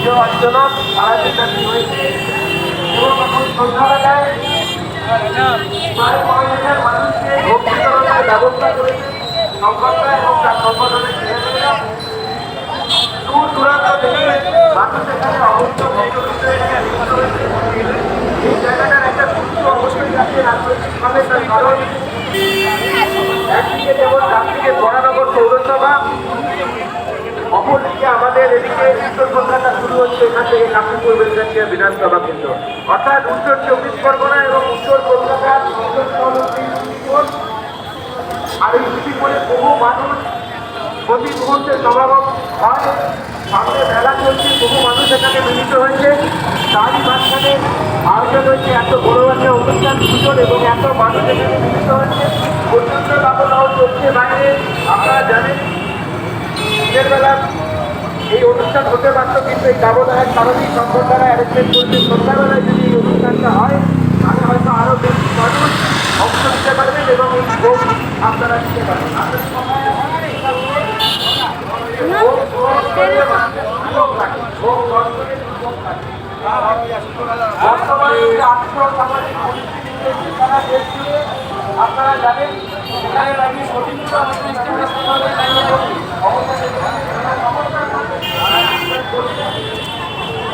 পুজো অর্চনা আরাধনা হয়েছে এবং এখন সন্ধ্যাবেলায় প্রায় 5,000 মানুষকে ভোগ বিতরণের ব্যবস্থা করেছে সংগঠন এবং তার সংগঠনের ছেলেমেয়েরা। দূর দূরান্ত থেকে মানুষ এখানে অবস্থ এই জায়গাটার একটা সুস্থ অবশ্যই আছে রাজনৈতিকভাবে, তার কারণ একদিকে যেমন রাজদিকে বরানগর পৌরসভা, অপরদিকে আমাদের এদিকে উত্তর কলকাতা শুরু হচ্ছে এখান থেকে কাশীপুর বেলগাছিয়া বিধানসভা কেন্দ্র, অর্থাৎ উত্তর 24 পরগনা এবং উত্তর কলকাতার আর এই সিটিপুরে বহু মানুষ প্রতি মুহূর্তে সমাগম হয়। সামনে মেলা চলছে, বহু মানুষ এখানে মিলিত হয়েছে, তারই মাঝখানে আয়োজন হয়েছে এত বড় একটা অনুষ্ঠান সুযোগ এবং এত মানুষ এখানে মিলিত হয়েছে। প্রচন্ড দাবদাহ চলছে বাইরে, আপনারা জানেন দিনের বেলা এই অনুষ্ঠান হতে পারত, কিন্তু এই দাবদাহের কারণেই সংগঠনরা অ্যারেঞ্জমেন্ট করছে সন্ধ্যাবেলায় যদি এই অনুষ্ঠানটা হয় তাহলে হয়তো আরও বেশি মানুষ অংশ নিতে পারবেন এবং এই ভোগ আপনারা নিতে পারবেন। আপনারা জানেন এখানে দাঁড়িয়ে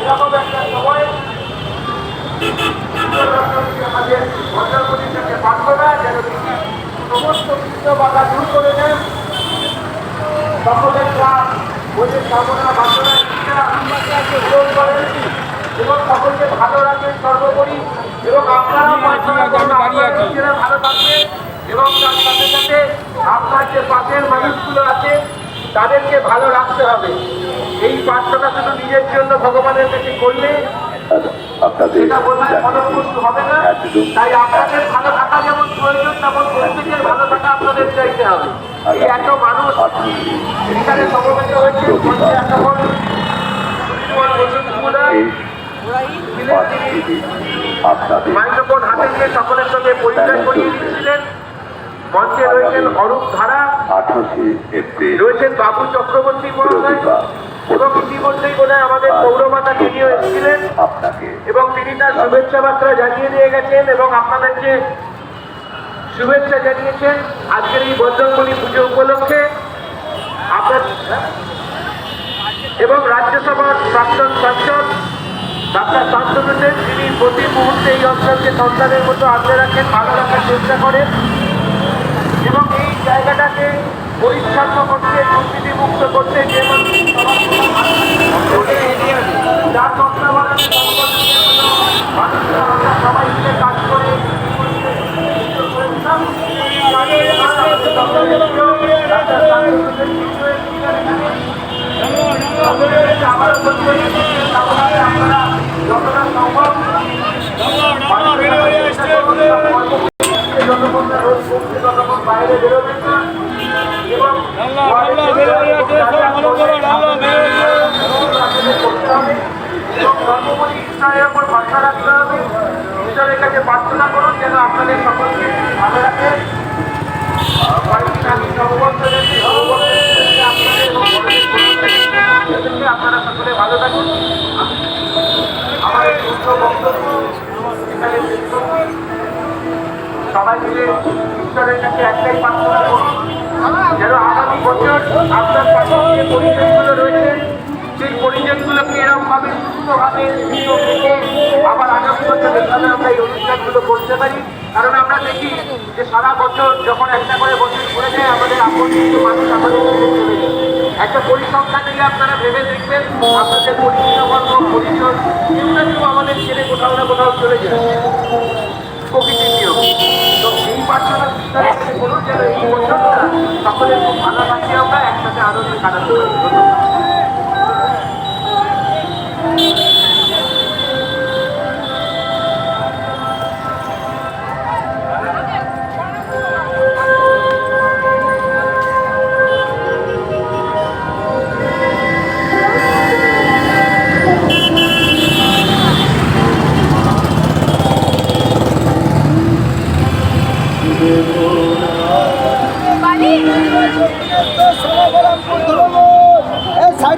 এরকম একটা সময় আমাদের মন্ডলপতিকে পারত না যেন সমস্ত কৃষ্ণ বাধা দূর করে দেন, সকলের প্রাণ ওদের কামনা বাসনা পূরণ করেন এবং সকলকে ভালো রাখবেন সর্বোপরি, এবং আপনারা নিজেরা ভালো থাকবেন এবং তার সাথে সাথে আপনার যে পাশের মানুষগুলো আছে তাদেরকে ভালো রাখতে হবে। এই প্রার্থনা শুধু নিজের জন্য ভগবানের কাছে করলে সেটা বোধহয় ফলপ্রসূ হবে না। তাই আপনাদের ভালো থাকা যেমন প্রয়োজন, তেমন প্রত্যেকের ভালো থাকা আপনাদের চাইতে হবে। এই এত মানুষ এখানে সমবেত হয়েছে, মাইক্রোফোন হাতে নিয়ে সকলের সঙ্গে পরিচয় করিয়ে দিচ্ছিলেন। মঞ্চে রয়েছেন অরূপ ধারা, রয়েছেন বাবু চক্রবর্তী মহাশয় এবং ইতিমধ্যেই বোধহয় আমাদের পৌরমাতা তিনিও এসেছিলেন এবং তিনি তার শুভেচ্ছা বার্তা জানিয়ে দিয়ে গেছেন এবং আপনাদেরকে শুভেচ্ছা জানিয়েছেন আজকের এই বজরংবলী পুজো উপলক্ষে। আপনার এবং রাজ্যসভার প্রাক্তন সাংসদ ডাক্তার শান্তনু সেন, তিনি প্রতি মুহূর্তে এই অঞ্চলকে সন্তানের মতো আগলে রাখেন, ভালো রাখার চেষ্টা করেন এবং এই জায়গাটাকে পরিচ্ছন্ন করতে, দুর্নীতিমুক্ত করতে যে যার তত্ত্বাবধানে মানুষরা সবাই মিলে কাজ করে আপনারা যতটা সম্ভব যতক্ষণ বাইরে বেরোবেন না এবং সর্বোপরি ঈশ্বরের উপর ভরসা রাখতে হবে। ঈশ্বরের কাছে প্রার্থনা করুন যেন আপনাদের সকলকে ভালো রাখে। কয়েকদিন আগে নববর্ষ আপনারা সকলে ভালো থাকুন। আমার এই বক্তব্য এখানে সবাই মিলে ঈশ্বরের কাছে একটাই প্রার্থনা করুন যেন আগামী বছর আপনার পাশে যে পরিচয়গুলো রয়েছে সেই পরিচয়গুলোকে এরকমভাবে সুস্থভাবে আবার আগামী বছর এখানে আমরা এই অনুষ্ঠানগুলো করতে পারি। কারণ আমরা দেখি যে সারা বছর যখন একটা করে বছর ঘুরে যায় আমাদের আপন কিছু মানুষ আমাদের ছেড়ে চলে যায়। একটা পরিসংখ্যান নিয়ে আপনারা ভেবে দেখবেন আপনাদের পরিচিত বর্গ পরিচয় কেউ না কেউ আমাদের ছেড়ে কোথাও না কোথাও চলে যায়, প্রকৃতির নিয়ম। তো এই প্রার্থনা করুন যেন এই বছরটা সকলের খুব ভালো থাকে, আমরা একসাথে আনন্দে কাটাতে পারি।